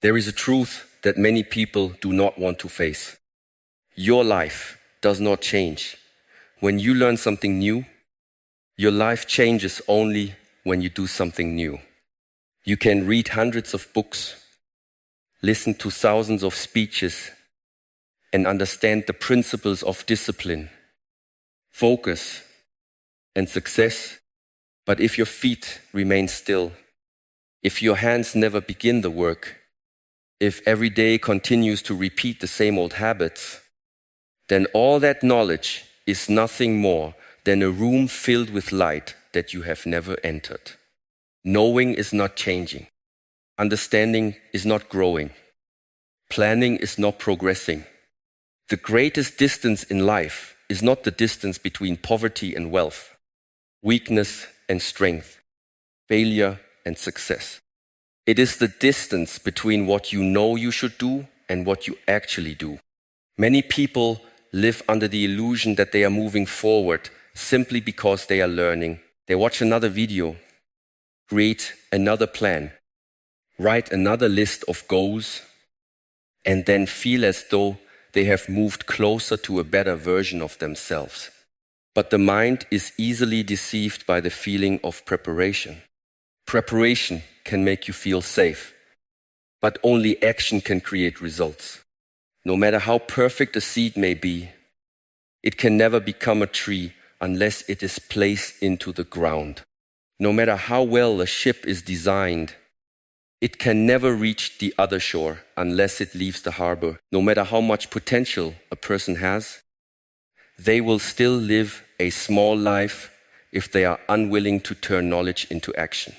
There is a truth that many people do not want to face. Your life does not change. When you learn something new, your life changes only when you do something new. You can read hundreds of books, listen to thousands of speeches, and understand the principles of discipline, focus, and success. But if your feet remain still, if your hands never begin the work, if every day continues to repeat the same old habits, then all that knowledge is nothing more than a room filled with light that you have never entered. Knowing is not changing. Understanding is not growing. Planning is not progressing. The greatest distance in life is not the distance between poverty and wealth, weakness and strength, failure and success. It is the distance between what you know you should do and what you actually do. Many people live under the illusion that they are moving forward simply because they are learning. They watch another video, create another plan, write another list of goals, and then feel as though they have moved closer to a better version of themselves. But the mind is easily deceived by the feeling of preparation. Preparation can make you feel safe, but only action can create results. No matter how perfect a seed may be, it can never become a tree unless it is placed into the ground. No matter how well a ship is designed, it can never reach the other shore unless it leaves the harbor. No matter how much potential a person has, they will still live a small life if they are unwilling to turn knowledge into action.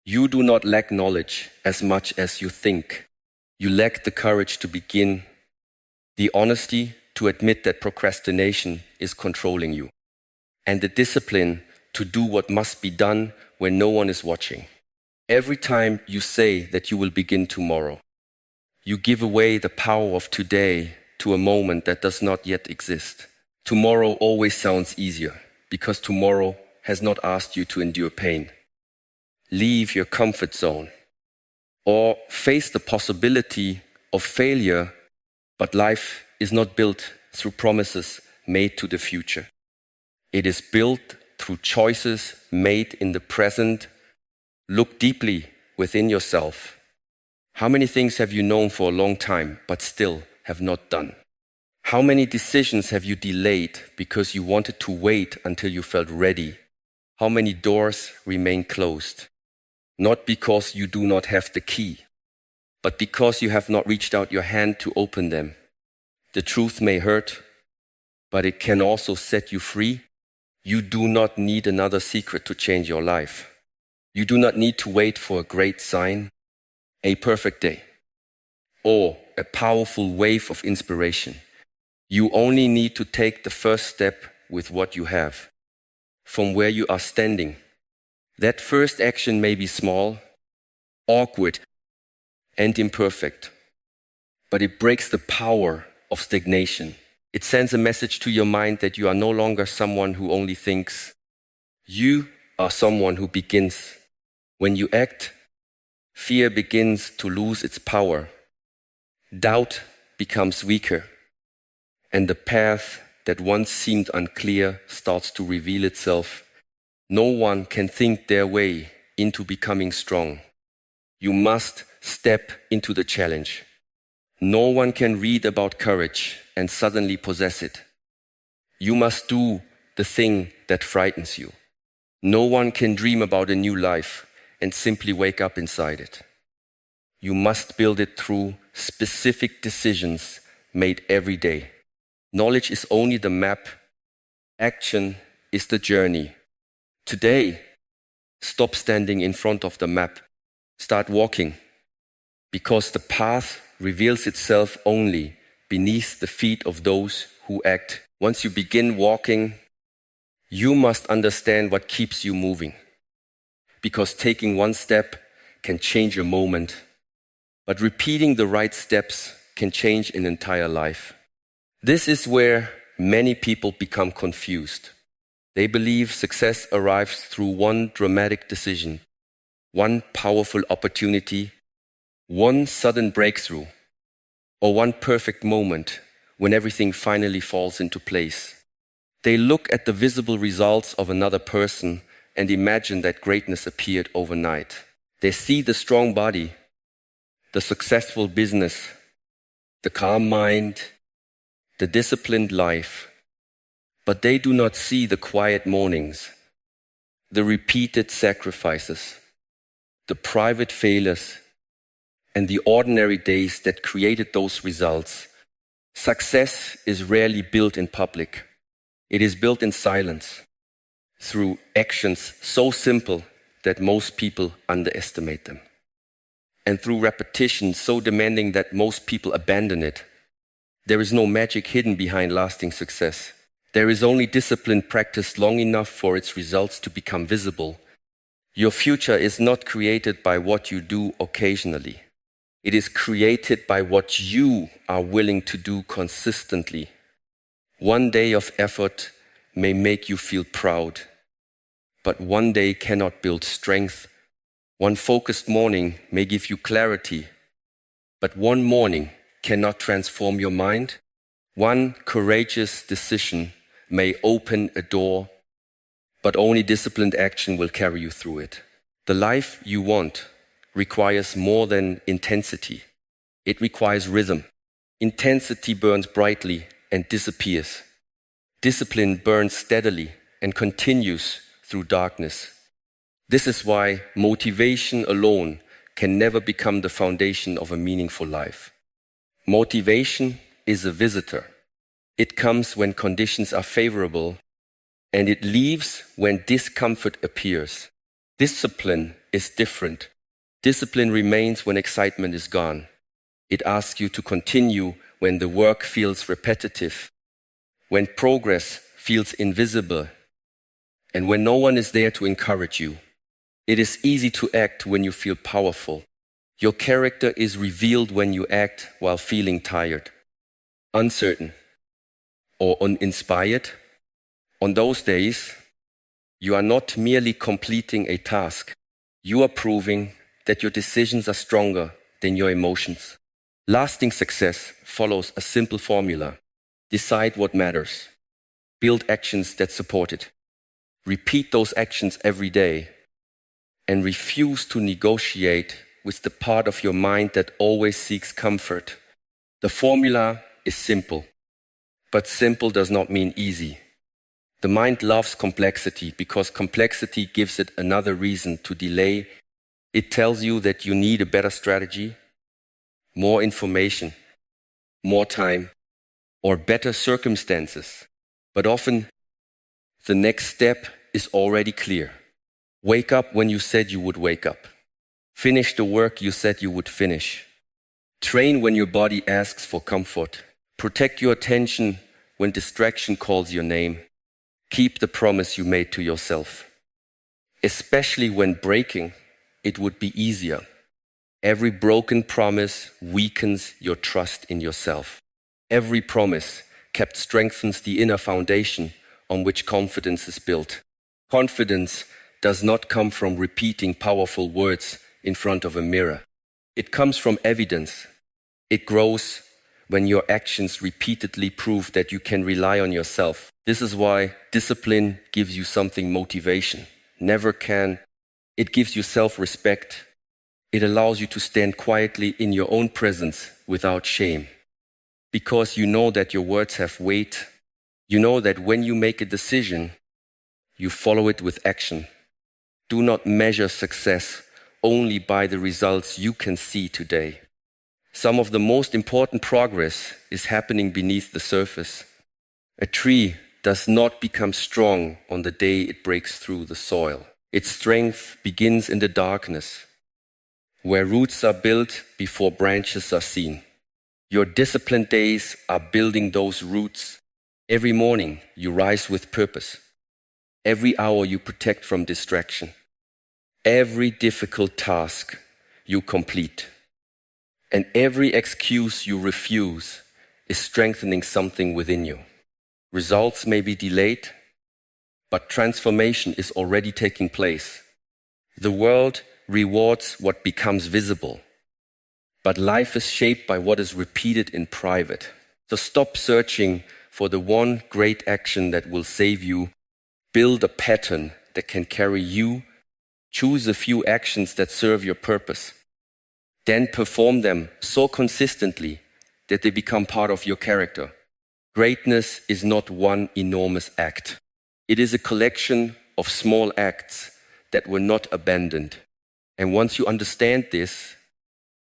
You do not lack knowledge as much as you think. You lack the courage to begin, the honesty to admit that procrastination is controlling you, and the discipline to do what must be done when no one is watching. Every time you say that you will begin tomorrow, you give away the power of today to a moment that does not yet exist. Tomorrow always sounds easier because tomorrow has not asked you to endure pain. Leave your comfort zone or face the possibility of failure, but life is not built through promises made to the future. It is built through choices made in the present. Look deeply within yourself. How many things have you known for a long time but still have not done? How many decisions have you delayed because you wanted to wait until you felt ready? How many doors remain closed? Not because you do not have the key, but because you have not reached out your hand to open them. The truth may hurt, but it can also set you free. You do not need another secret to change your life. You do not need to wait for a great sign, a perfect day, or a powerful wave of inspiration. You only need to take the first step with what you have, from where you are standing. That first action may be small, awkward, and imperfect, but it breaks the power of stagnation. It sends a message to your mind that you are no longer someone who only thinks. You are someone who begins. When you act, fear begins to lose its power. Doubt becomes weaker, and the path that once seemed unclear starts to reveal itself. No one can think their way into becoming strong. You must step into the challenge. No one can read about courage and suddenly possess it. You must do the thing that frightens you. No one can dream about a new life and simply wake up inside it. You must build it through specific decisions made every day. Knowledge is only the map. Action is the journey. Today, stop standing in front of the map. Start walking, because the path reveals itself only beneath the feet of those who act. Once you begin walking, you must understand what keeps you moving, because taking one step can change a moment, but repeating the right steps can change an entire life. This is where many people become confused. They believe success arrives through one dramatic decision, one powerful opportunity, one sudden breakthrough, or one perfect moment when everything finally falls into place. They look at the visible results of another person and imagine that greatness appeared overnight. They see the strong body, the successful business, the calm mind, the disciplined life, but they do not see the quiet mornings, the repeated sacrifices, the private failures, and the ordinary days that created those results. Success is rarely built in public. It is built in silence, through actions so simple that most people underestimate them, and through repetition so demanding that most people abandon it. There is no magic hidden behind lasting success. There is only discipline practiced long enough for its results to become visible. Your future is not created by what you do occasionally. It is created by what you are willing to do consistently. One day of effort may make you feel proud, but one day cannot build strength. One focused morning may give you clarity, but one morning cannot transform your mind. One courageous decision may open a door, but only disciplined action will carry you through it. The life you want requires more than intensity. It requires rhythm. Intensity burns brightly and disappears. Discipline burns steadily and continues through darkness. This is why motivation alone can never become the foundation of a meaningful life. Motivation is a visitor. It comes when conditions are favorable, and it leaves when discomfort appears. Discipline is different. Discipline remains when excitement is gone. It asks you to continue when the work feels repetitive, when progress feels invisible, and when no one is there to encourage you. It is easy to act when you feel powerful. Your character is revealed when you act while feeling tired, uncertain, or uninspired. On those days, you are not merely completing a task. You are proving that your decisions are stronger than your emotions. Lasting success follows a simple formula. Decide what matters. Build actions that support it. Repeat those actions every day. And refuse to negotiate with the part of your mind that always seeks comfort. The formula is simple, but simple does not mean easy. The mind loves complexity because complexity gives it another reason to delay. It tells you that you need a better strategy, more information, more time, or better circumstances. But often, the next step is already clear. Wake up when you said you would wake up. Finish the work you said you would finish. Train when your body asks for comfort. Protect your attention when distraction calls your name. Keep the promise you made to yourself. Especially when breaking, it would be easier. Every broken promise weakens your trust in yourself. Every promise kept strengthens the inner foundation on which confidence is built. Confidence does not come from repeating powerful words in front of a mirror. It comes from evidence. It grows when your actions repeatedly prove that you can rely on yourself. This is why discipline gives you something motivation never can. It gives you self-respect. It allows you to stand quietly in your own presence without shame. Because you know that your words have weight. You know that when you make a decision, you follow it with action. Do not measure success only by the results you can see today. Some of the most important progress is happening beneath the surface. A tree does not become strong on the day it breaks through the soil. Its strength begins in the darkness, where roots are built before branches are seen. Your disciplined days are building those roots. Every morning you rise with purpose. Every hour you protect from distraction. Every difficult task you complete. And every excuse you refuse is strengthening something within you. Results may be delayed, but transformation is already taking place. The world rewards what becomes visible. But life is shaped by what is repeated in private. So stop searching for the one great action that will save you. Build a pattern that can carry you. Choose a few actions that serve your purpose. Then perform them so consistently that they become part of your character. Greatness is not one enormous act. It is a collection of small acts that were not abandoned. And once you understand this,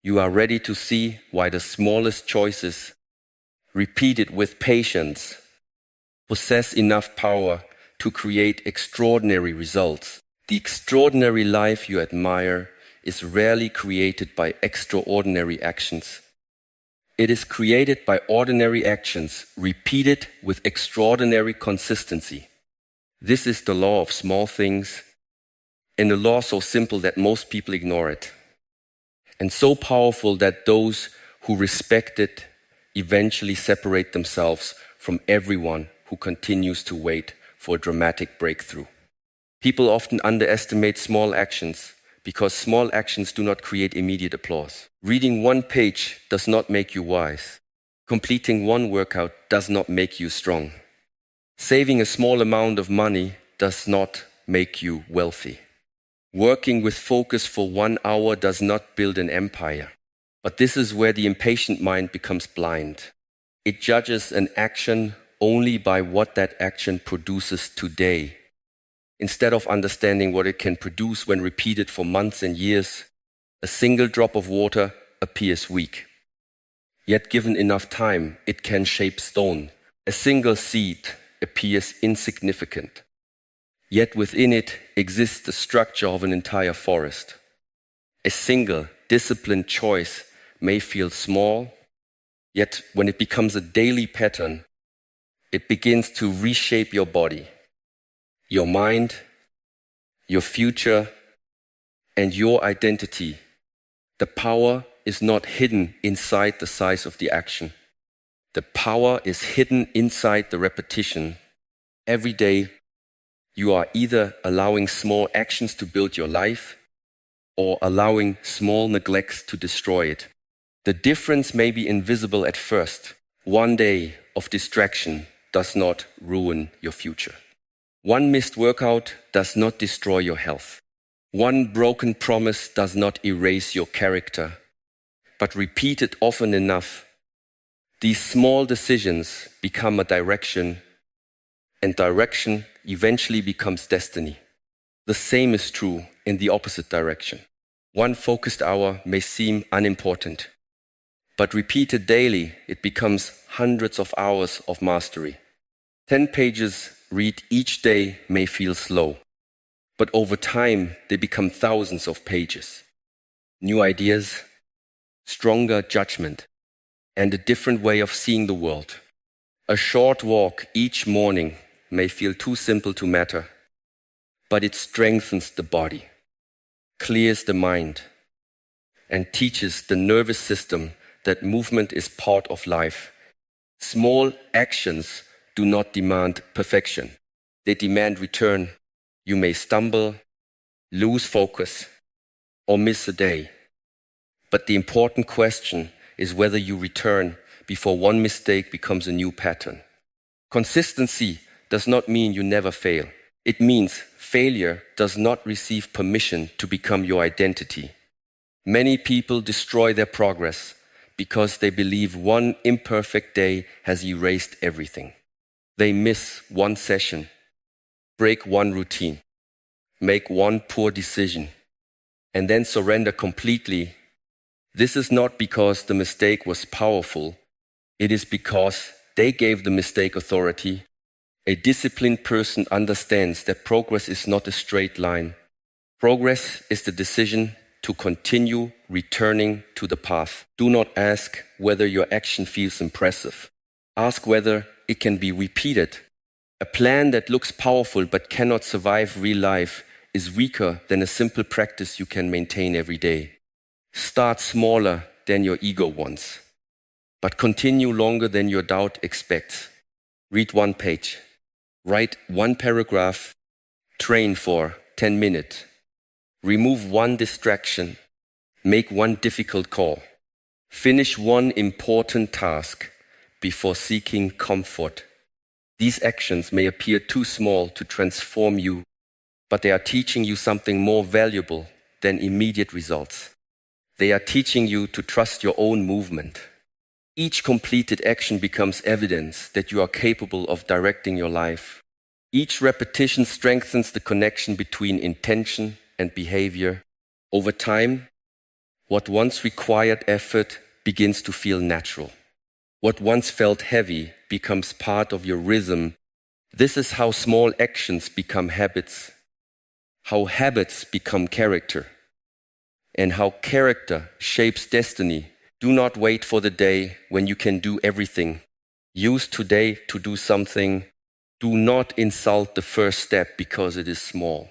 you are ready to see why the smallest choices, repeated with patience, possess enough power to create extraordinary results. The extraordinary life you admire is rarely created by extraordinary actions. It is created by ordinary actions, repeated with extraordinary consistency. This is the law of small things, and a law so simple that most people ignore it, and so powerful that those who respect it eventually separate themselves from everyone who continues to wait for a dramatic breakthrough. People often underestimate small actions because small actions do not create immediate applause. Reading one page does not make you wise. Completing one workout does not make you strong. Saving a small amount of money does not make you wealthy. Working with focus for 1 hour does not build an empire. But this is where the impatient mind becomes blind. It judges an action only by what that action produces today, instead of understanding what it can produce when repeated for months and years. A single drop of water appears weak. Yet given enough time, it can shape stone. A single seed appears insignificant. Yet within it exists the structure of an entire forest. A single disciplined choice may feel small, yet when it becomes a daily pattern, it begins to reshape your body, your mind, your future, and your identity. The power is not hidden inside the size of the action. The power is hidden inside the repetition. Every day, you are either allowing small actions to build your life or allowing small neglects to destroy it. The difference may be invisible at first. One day of distraction does not ruin your future. One missed workout does not destroy your health. One broken promise does not erase your character. But repeated often enough, these small decisions become a direction, and direction eventually becomes destiny. The same is true in the opposite direction. One focused hour may seem unimportant, but repeated daily, it becomes hundreds of hours of mastery. 10 pages read each day may feel slow, but over time, they become thousands of pages. New ideas, stronger judgment, and a different way of seeing the world. A short walk each morning may feel too simple to matter, but it strengthens the body, clears the mind, and teaches the nervous system that movement is part of life. Small actions do not demand perfection. They demand return. You may stumble, lose focus, or miss a day. But the important question is whether you return before one mistake becomes a new pattern. Consistency does not mean you never fail. It means failure does not receive permission to become your identity. Many people destroy their progress because they believe one imperfect day has erased everything. They miss one session, break one routine, make one poor decision, and then surrender completely. This is not because the mistake was powerful. It is because they gave the mistake authority. A disciplined person understands that progress is not a straight line. Progress is the decision to continue returning to the path. Do not ask whether your action feels impressive. Ask whether it can be repeated. A plan that looks powerful but cannot survive real life is weaker than a simple practice you can maintain every day. Start smaller than your ego wants, but continue longer than your doubt expects. Read one page, write one paragraph, train for 10 minutes. Remove one distraction, make one difficult call. Finish one important task before seeking comfort. These actions may appear too small to transform you, but they are teaching you something more valuable than immediate results. They are teaching you to trust your own movement. Each completed action becomes evidence that you are capable of directing your life. Each repetition strengthens the connection between intention and behavior. Over time, what once required effort begins to feel natural. What once felt heavy becomes part of your rhythm. This is how small actions become habits, how habits become character, and how character shapes destiny. Do not wait for the day when you can do everything. Use today to do something. Do not insult the first step because it is small.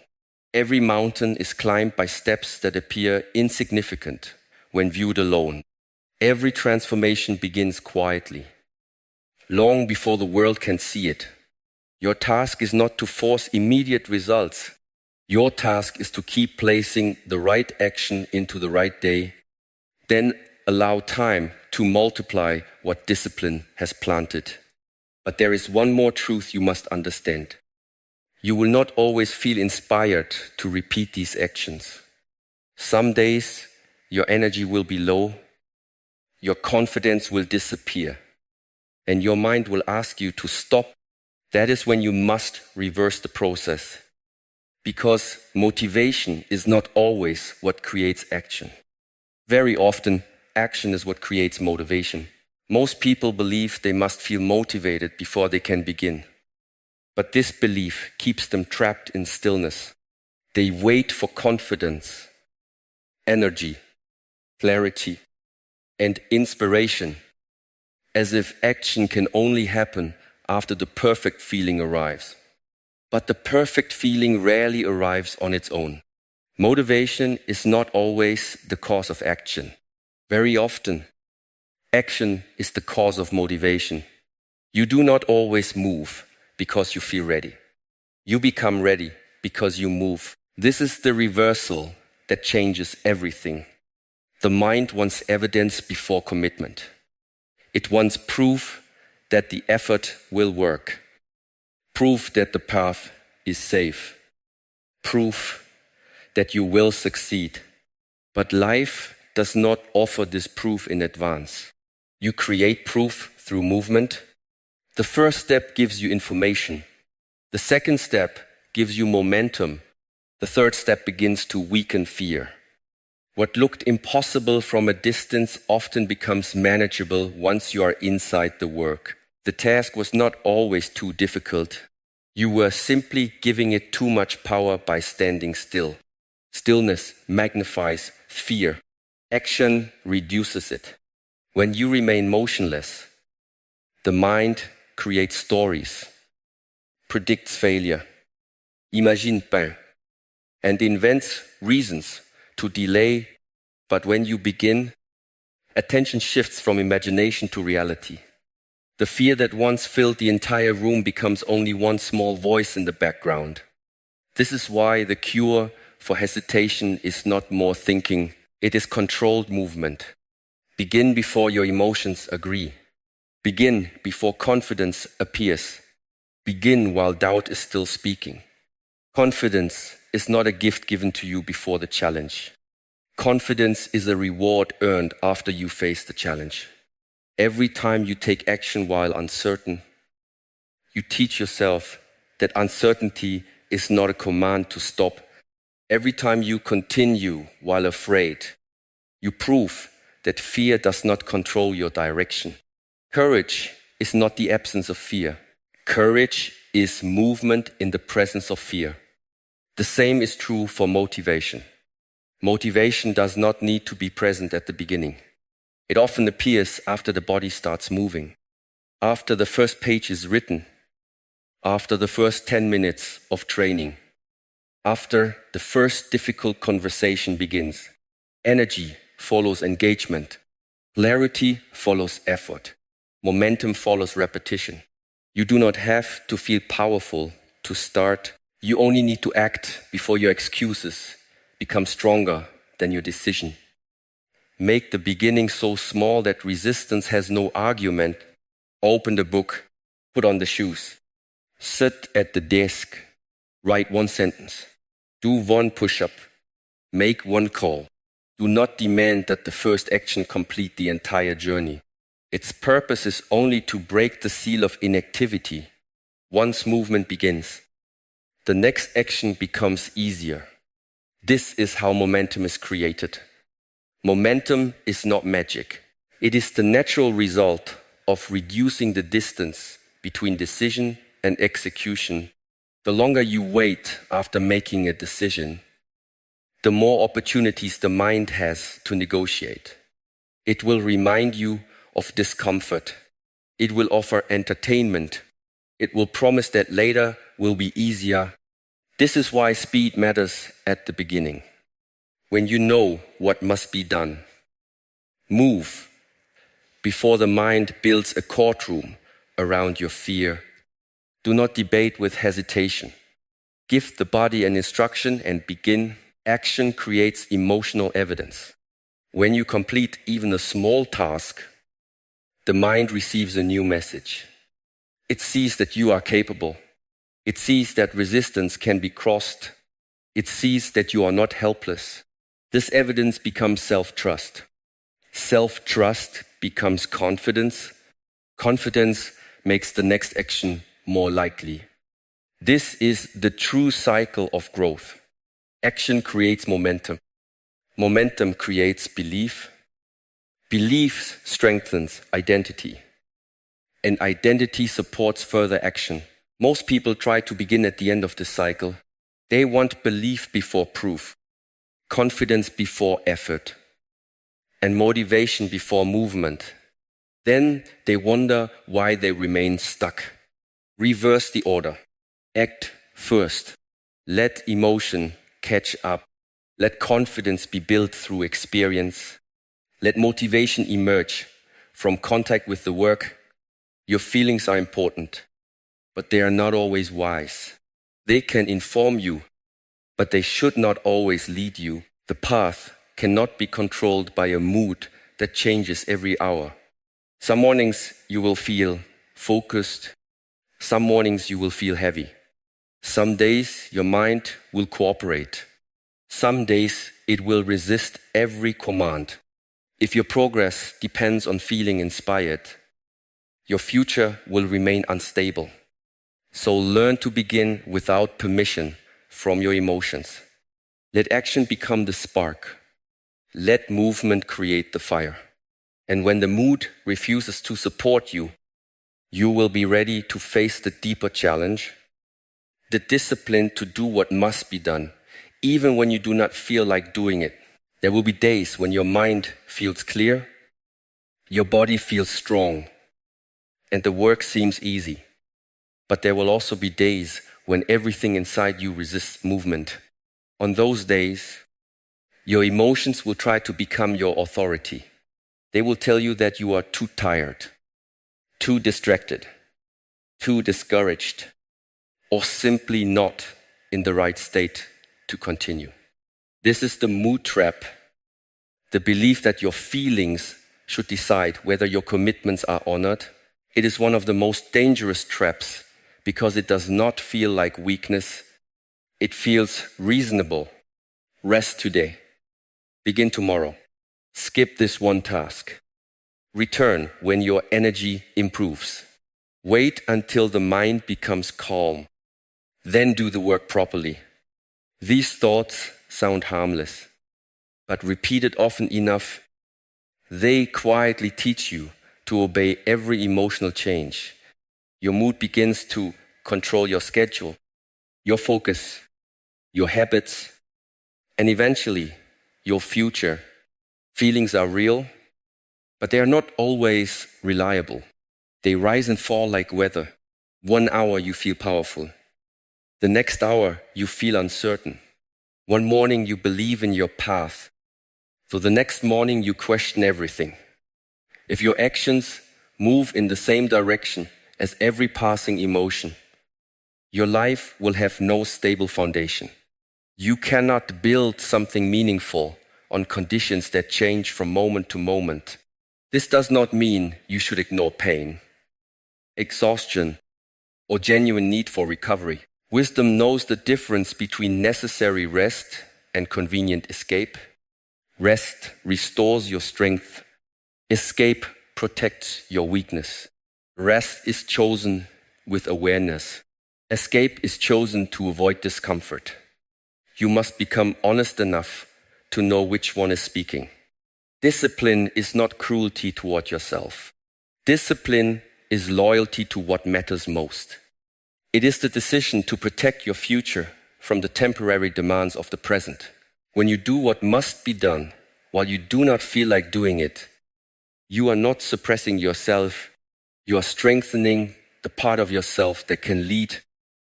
Every mountain is climbed by steps that appear insignificant when viewed alone. Every transformation begins quietly, long before the world can see it. Your task is not to force immediate results. Your task is to keep placing the right action into the right day, then allow time to multiply what discipline has planted. But there is one more truth you must understand. You will not always feel inspired to repeat these actions. Some days, your energy will be low, your confidence will disappear, and your mind will ask you to stop. That is when you must reverse the process, because motivation is not always what creates action. Very often, action is what creates motivation. Most people believe they must feel motivated before they can begin. But this belief keeps them trapped in stillness. They wait for confidence, energy, clarity, and inspiration, as if action can only happen after the perfect feeling arrives. But the perfect feeling rarely arrives on its own. Motivation is not always the cause of action. Very often, action is the cause of motivation. You do not always move because you feel ready. You become ready because you move. This is the reversal that changes everything. The mind wants evidence before commitment. It wants proof that the effort will work, proof that the path is safe, proof that you will succeed. But life does not offer this proof in advance. You create proof through movement. The first step gives you information. The second step gives you momentum. The third step begins to weaken fear. What looked impossible from a distance often becomes manageable once you are inside the work. The task was not always too difficult. You were simply giving it too much power by standing still. Stillness magnifies fear. Action reduces it. When you remain motionless, the mind creates stories, predicts failure, imagine pas, and invents reasons to delay. But when you begin, attention shifts from imagination to reality. The fear that once filled the entire room becomes only one small voice in the background. This is why the cure for hesitation is not more thinking, it is controlled movement. Begin before your emotions agree. Begin before confidence appears. Begin while doubt is still speaking. Confidence is not a gift given to you before the challenge. Confidence is a reward earned after you face the challenge. Every time you take action while uncertain, you teach yourself that uncertainty is not a command to stop. Every time you continue while afraid, you prove that fear does not control your direction. Courage is not the absence of fear. Courage is movement in the presence of fear. The same is true for motivation. Motivation does not need to be present at the beginning. It often appears after the body starts moving, after the first page is written, after the first 10 minutes of training, after the first difficult conversation begins. Energy follows engagement. Clarity follows effort. Momentum follows repetition. You do not have to feel powerful to start. You only need to act before your excuses become stronger than your decision. Make the beginning so small that resistance has no argument. Open the book, put on the shoes. Sit at the desk, write one sentence. Do one push-up. Make one call. Do not demand that the first action complete the entire journey. Its purpose is only to break the seal of inactivity. Once movement begins, the next action becomes easier. This is how momentum is created. Momentum is not magic. It is the natural result of reducing the distance between decision and execution. The longer you wait after making a decision, the more opportunities the mind has to negotiate. It will remind you of discomfort. It will offer entertainment. It will promise that later will be easier. This is why speed matters at the beginning. When you know what must be done, move before the mind builds a courtroom around your fear. Do not debate with hesitation. Give the body an instruction and begin. Action creates emotional evidence. When you complete even a small task, the mind receives a new message. It sees that you are capable. It sees that resistance can be crossed. It sees that you are not helpless. This evidence becomes self-trust. Self-trust becomes confidence. Confidence makes the next action more likely. This is the true cycle of growth. Action creates momentum. Momentum creates belief. Belief strengthens identity. And identity supports further action. Most people try to begin at the end of the cycle. They want belief before proof, confidence before effort, and motivation before movement. Then they wonder why they remain stuck. Reverse the order. Act first. Let emotion catch up. Let confidence be built through experience. Let motivation emerge from contact with the work. Your feelings are important, but they are not always wise. They can inform you, but they should not always lead you. The path cannot be controlled by a mood that changes every hour. Some mornings you will feel focused. Some mornings you will feel heavy. Some days your mind will cooperate. Some days it will resist every command. If your progress depends on feeling inspired, your future will remain unstable. So learn to begin without permission from your emotions. Let action become the spark. Let movement create the fire. And when the mood refuses to support you, you will be ready to face the deeper challenge, the discipline to do what must be done, even when you do not feel like doing it. There will be days when your mind feels clear, your body feels strong, and the work seems easy. But there will also be days when everything inside you resists movement. On those days, your emotions will try to become your authority. They will tell you that you are too tired, too distracted, too discouraged, or simply not in the right state to continue. This is the mood trap, the belief that your feelings should decide whether your commitments are honored. It is one of the most dangerous traps because it does not feel like weakness. It feels reasonable. Rest today. Begin tomorrow. Skip this one task. Return when your energy improves. Wait until the mind becomes calm. Then do the work properly. These thoughts sound harmless, but repeated often enough, they quietly teach you to obey every emotional change. Your mood begins to control your schedule, your focus, your habits, and eventually your future. Feelings are real, but they are not always reliable. They rise and fall like weather. 1 hour you feel powerful. The next hour you feel uncertain. One morning you believe in your path. So the next morning you question everything. If your actions move in the same direction as every passing emotion, your life will have no stable foundation. You cannot build something meaningful on conditions that change from moment to moment. This does not mean you should ignore pain, exhaustion, or genuine need for recovery. Wisdom knows the difference between necessary rest and convenient escape. Rest restores your strength. Escape protects your weakness. Rest is chosen with awareness. Escape is chosen to avoid discomfort. You must become honest enough to know which one is speaking. Discipline is not cruelty toward yourself. Discipline is loyalty to what matters most. It is the decision to protect your future from the temporary demands of the present. When you do what must be done while you do not feel like doing it, you are not suppressing yourself, you are strengthening the part of yourself that can lead.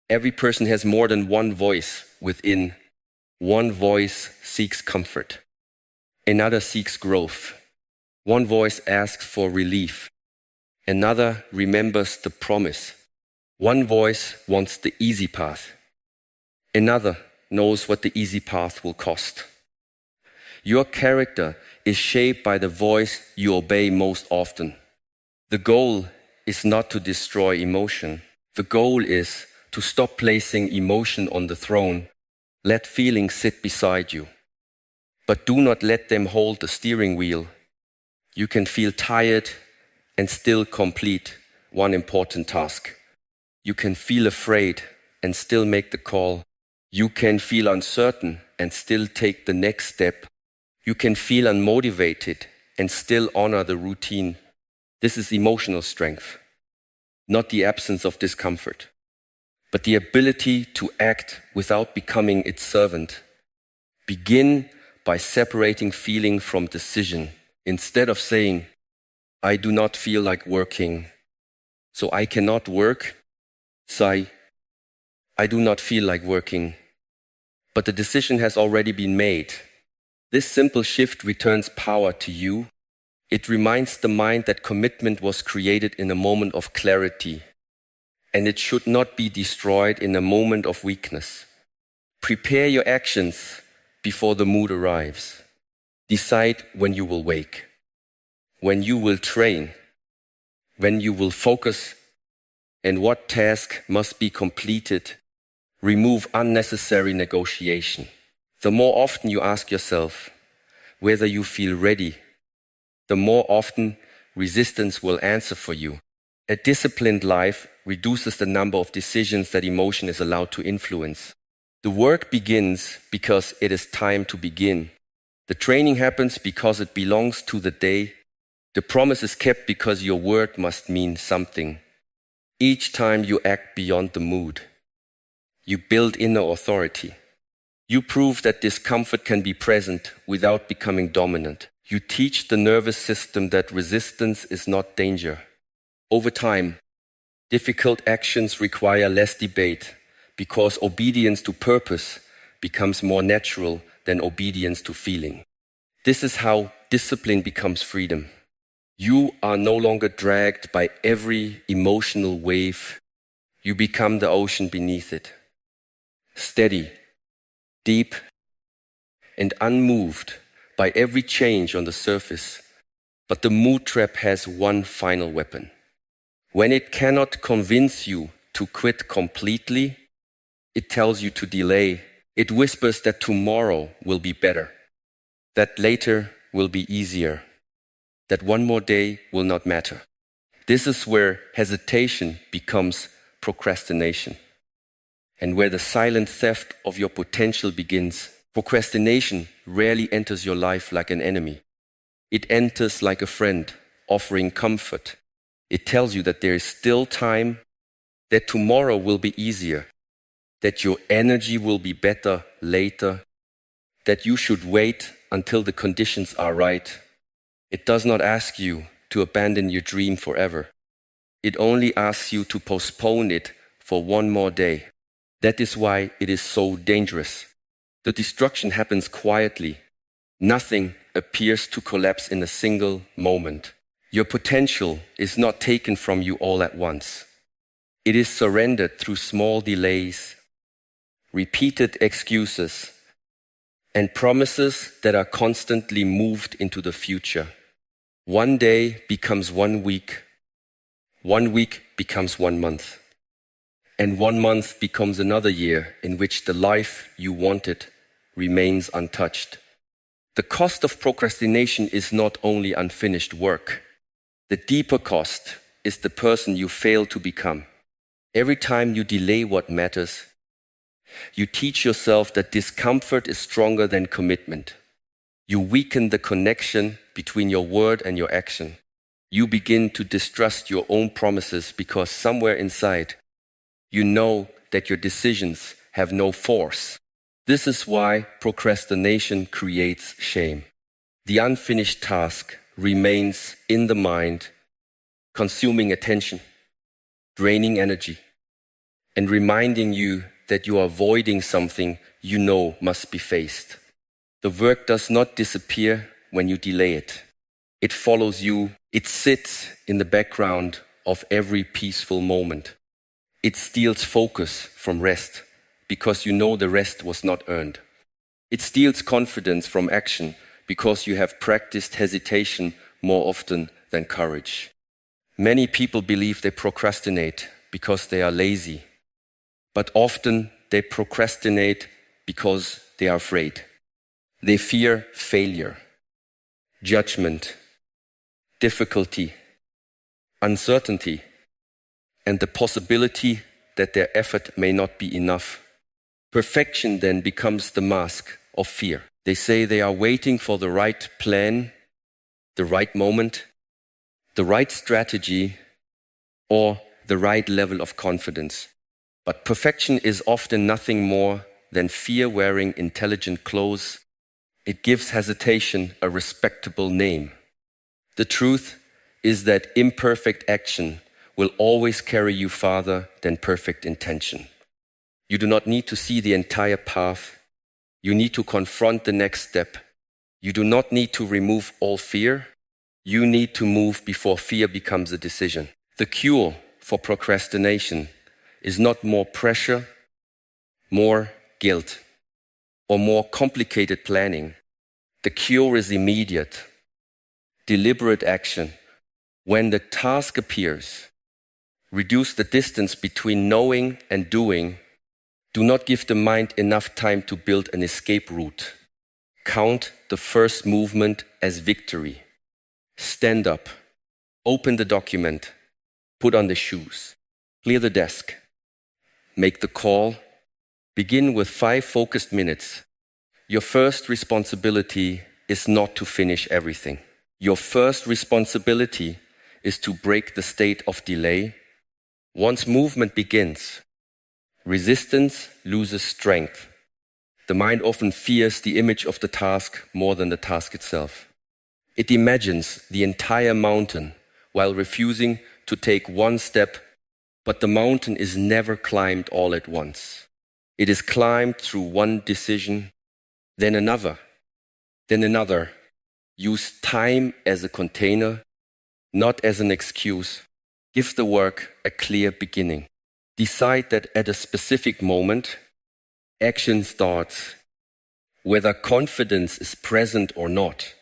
Every person has more than one voice within. One voice seeks comfort. Another seeks growth. One voice asks for relief. Another remembers the promise. One voice wants the easy path. Another knows what the easy path will cost. Your character is shaped by the voice you obey most often. The goal is not to destroy emotion. The goal is to stop placing emotion on the throne. Let feelings sit beside you, but do not let them hold the steering wheel. You can feel tired and still complete one important task. You can feel afraid and still make the call. You can feel uncertain and still take the next step. You can feel unmotivated and still honor the routine. This is emotional strength, not the absence of discomfort, but the ability to act without becoming its servant. Begin by separating feeling from decision. Instead of saying, I do not feel like working, so I cannot work, say, I do not feel like working, but the decision has already been made. This simple shift returns power to you. It reminds the mind that commitment was created in a moment of clarity, and it should not be destroyed in a moment of weakness. Prepare your actions before the mood arrives. Decide when you will wake, when you will train, when you will focus, and what task must be completed. Remove unnecessary negotiation. The more often you ask yourself whether you feel ready, the more often resistance will answer for you. A disciplined life reduces the number of decisions that emotion is allowed to influence. The work begins because it is time to begin. The training happens because it belongs to the day. The promise is kept because your word must mean something. Each time you act beyond the mood, you build inner authority. You prove that discomfort can be present without becoming dominant. You teach the nervous system that resistance is not danger. Over time, difficult actions require less debate because obedience to purpose becomes more natural than obedience to feeling. This is how discipline becomes freedom. You are no longer dragged by every emotional wave. You become the ocean beneath it. Steady, deep, and unmoved by every change on the surface. But the mood trap has one final weapon. When it cannot convince you to quit completely, it tells you to delay. It whispers that tomorrow will be better, that later will be easier, that one more day will not matter. This is where hesitation becomes procrastination, and where the silent theft of your potential begins. Procrastination rarely enters your life like an enemy. It enters like a friend, offering comfort. It tells you that there is still time, that tomorrow will be easier, that your energy will be better later, that you should wait until the conditions are right. It does not ask you to abandon your dream forever. It only asks you to postpone it for one more day. That is why it is so dangerous. The destruction happens quietly. Nothing appears to collapse in a single moment. Your potential is not taken from you all at once. It is surrendered through small delays, repeated excuses, and promises that are constantly moved into the future. One day becomes 1 week, 1 week becomes 1 month, and 1 month becomes another year in which the life you wanted remains untouched. The cost of procrastination is not only unfinished work. The deeper cost is the person you fail to become. Every time you delay what matters, you teach yourself that discomfort is stronger than commitment. You weaken the connection between your word and your action. You begin to distrust your own promises because somewhere inside, you know that your decisions have no force. This is why procrastination creates shame. The unfinished task remains in the mind, consuming attention, draining energy, and reminding you that you are avoiding something you know must be faced. The work does not disappear when you delay it. It follows you. It sits in the background of every peaceful moment. It steals focus from rest because you know the rest was not earned. It steals confidence from action because you have practiced hesitation more often than courage. Many people believe they procrastinate because they are lazy, but often they procrastinate because they are afraid. They fear failure, judgment, difficulty, uncertainty, and the possibility that their effort may not be enough. Perfection then becomes the mask of fear. They say they are waiting for the right plan, the right moment, the right strategy, or the right level of confidence. But perfection is often nothing more than fear wearing intelligent clothes. It gives hesitation a respectable name. The truth is that imperfect action will always carry you farther than perfect intention. You do not need to see the entire path. You need to confront the next step. You do not need to remove all fear. You need to move before fear becomes a decision. The cure for procrastination is not more pressure, more guilt, or more complicated planning. The cure is immediate, deliberate action. When the task appears, reduce the distance between knowing and doing. Do not give the mind enough time to build an escape route. Count the first movement as victory. Stand up, open the document, put on the shoes, clear the desk, make the call. Begin with 5 focused minutes. Your first responsibility is not to finish everything. Your first responsibility is to break the state of delay. Once movement begins, resistance loses strength. The mind often fears the image of the task more than the task itself. It imagines the entire mountain while refusing to take one step, but the mountain is never climbed all at once. It is climbed through one decision, then another, then another. Use time as a container, not as an excuse. Give the work a clear beginning. Decide that at a specific moment, action starts, whether confidence is present or not.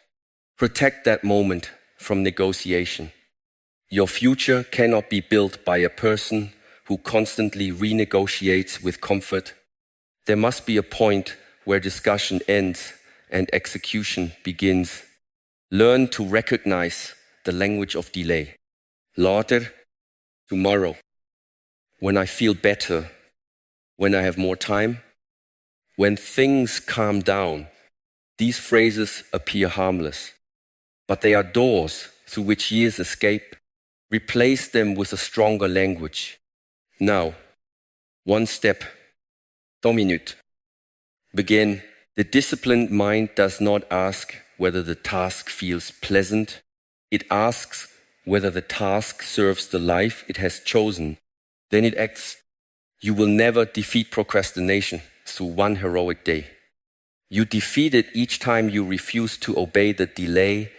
Protect that moment from negotiation. Your future cannot be built by a person who constantly renegotiates with comfort. There must be a point where discussion ends and execution begins. Learn to recognize the language of delay. Later, tomorrow, when I feel better, when I have more time, when things calm down. These phrases appear harmless, but they are doors through which years escape. Replace them with a stronger language. Now, one step, 2 minutes. Begin. The disciplined mind does not ask whether the task feels pleasant. It asks whether the task serves the life it has chosen. Then it acts. You will never defeat procrastination through one heroic day. You defeat it each time you refuse to obey the delay.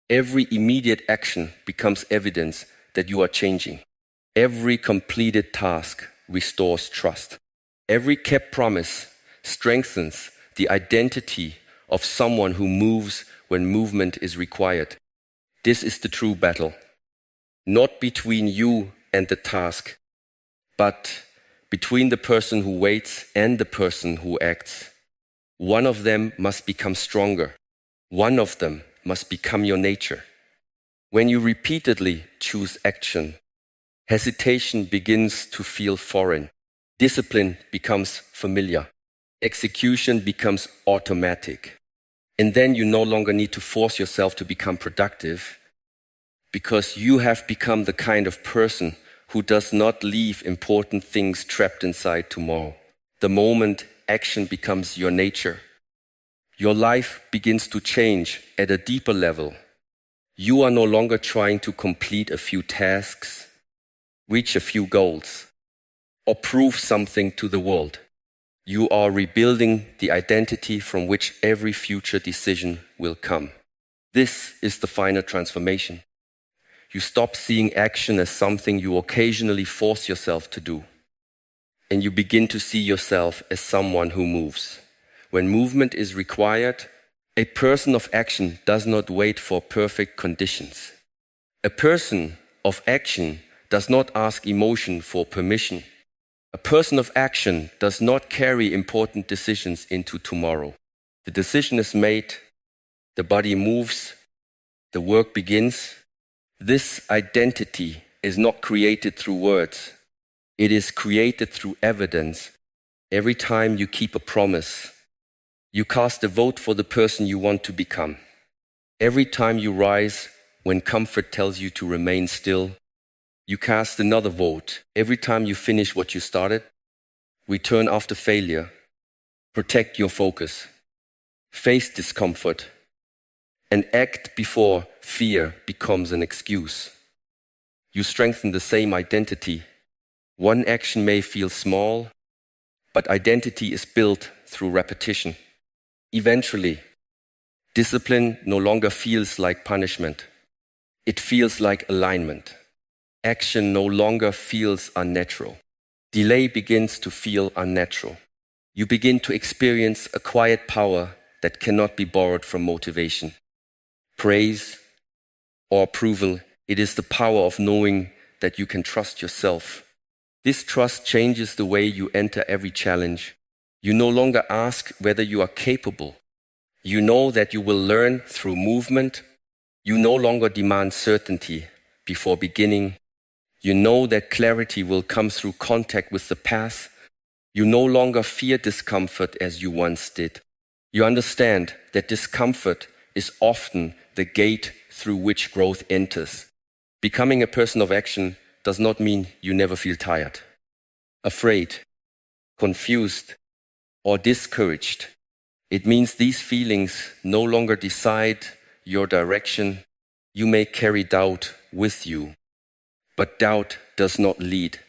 Every immediate action becomes evidence that you are changing. Every completed task restores trust. Every kept promise strengthens the identity of someone who moves when movement is required. This is the true battle, not between you and the task, but between the person who waits and the person who acts. One of them must become stronger. One of them must become your nature. When you repeatedly choose action, hesitation begins to feel foreign. Discipline becomes familiar. Execution becomes automatic. And then you no longer need to force yourself to become productive, because you have become the kind of person who does not leave important things trapped inside tomorrow. The moment action becomes your nature, your life begins to change at a deeper level. You are no longer trying to complete a few tasks, reach a few goals, or prove something to the world. You are rebuilding the identity from which every future decision will come. This is the final transformation. You stop seeing action as something you occasionally force yourself to do, and you begin to see yourself as someone who moves. When movement is required, a person of action does not wait for perfect conditions. A person of action does not ask emotion for permission. A person of action does not carry important decisions into tomorrow. The decision is made, the body moves, the work begins. This identity is not created through words. It is created through evidence. Every time you keep a promise, you cast a vote for the person you want to become. Every time you rise when comfort tells you to remain still, you cast another vote. Every time you finish what you started, return after failure, protect your focus, face discomfort, and act before fear becomes an excuse. You strengthen the same identity. One action may feel small, but identity is built through repetition. Eventually, discipline no longer feels like punishment. It feels like alignment. Action no longer feels unnatural. Delay begins to feel unnatural. You begin to experience a quiet power that cannot be borrowed from motivation, praise, or approval. It is the power of knowing that you can trust yourself. This trust changes the way you enter every challenge. You no longer ask whether you are capable. You know that you will learn through movement. You no longer demand certainty before beginning. You know that clarity will come through contact with the path. You no longer fear discomfort as you once did. You understand that discomfort is often the gate through which growth enters. Becoming a person of action does not mean you never feel tired, afraid, confused, or discouraged. It means these feelings no longer decide your direction. You may carry doubt with you, but doubt does not lead.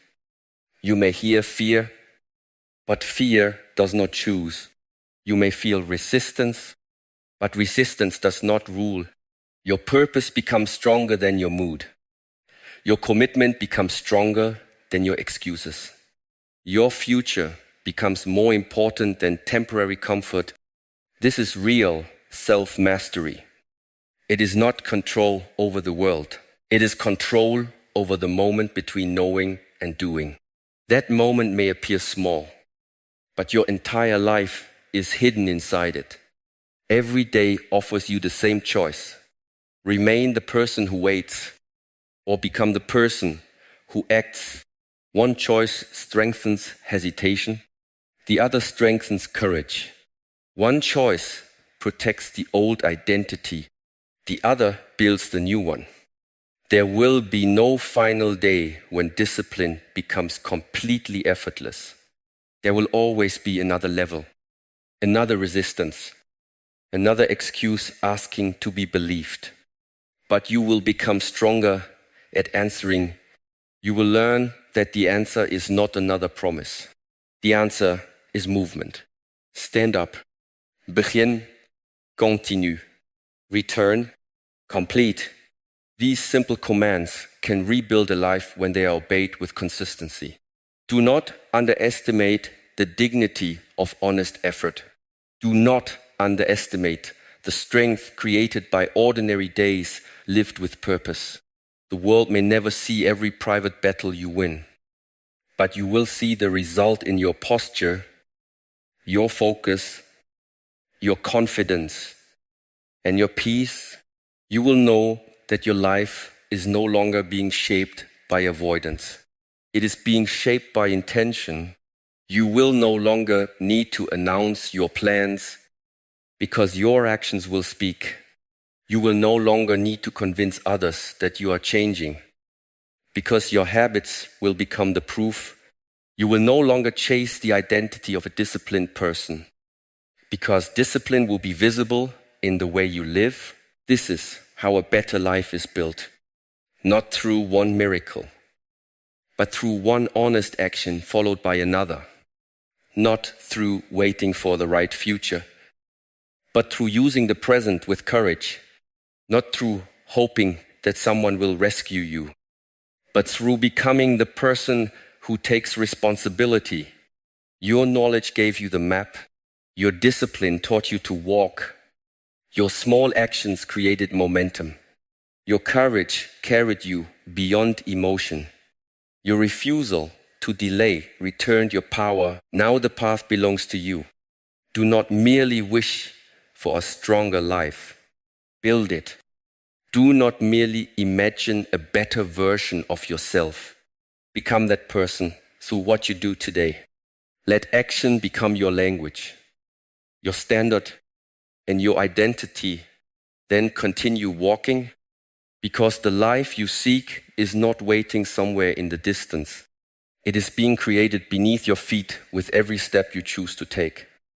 You may hear fear, but fear does not choose. You may feel resistance, but resistance does not rule. Your purpose becomes stronger than your mood. Your commitment becomes stronger than your excuses. Your future becomes more important than temporary comfort. This is real self-mastery. It is not control over the world. It is control over the moment between knowing and doing. That moment may appear small, but your entire life is hidden inside it. Every day offers you the same choice. Remain the person who waits, or become the person who acts. One choice strengthens hesitation, the other strengthens courage. One choice protects the old identity, the other builds the new one. There will be no final day when discipline becomes completely effortless. There will always be another level, another resistance, another excuse asking to be believed. But you will become stronger at answering. You will learn that the answer is not another promise. The answer is movement. Stand up. Begin. Continue. Return. Complete. These simple commands can rebuild a life when they are obeyed with consistency. Do not underestimate the dignity of honest effort. Do not underestimate the strength created by ordinary days lived with purpose. The world may never see every private battle you win, but you will see the result in your posture, your focus, your confidence, and your peace. You will know that your life is no longer being shaped by avoidance. It is being shaped by intention. You will no longer need to announce your plans because your actions will speak. You will no longer need to convince others that you are changing because your habits will become the proof. You will no longer chase the identity of a disciplined person because discipline will be visible in the way you live. This is how a better life is built, not through one miracle, but through one honest action followed by another, not through waiting for the right future, but through using the present with courage, not through hoping that someone will rescue you, but through becoming the person who takes responsibility. Your knowledge gave you the map. Your discipline taught you to walk. Your small actions created momentum. Your courage carried you beyond emotion. Your refusal to delay returned your power. Now the path belongs to you. Do not merely wish for a stronger life. Build it. Do not merely imagine a better version of yourself. Become that person through what you do today. Let action become your language, your standard, and your identity. Then continue walking, because the life you seek is not waiting somewhere in the distance. It is being created beneath your feet with every step you choose to take.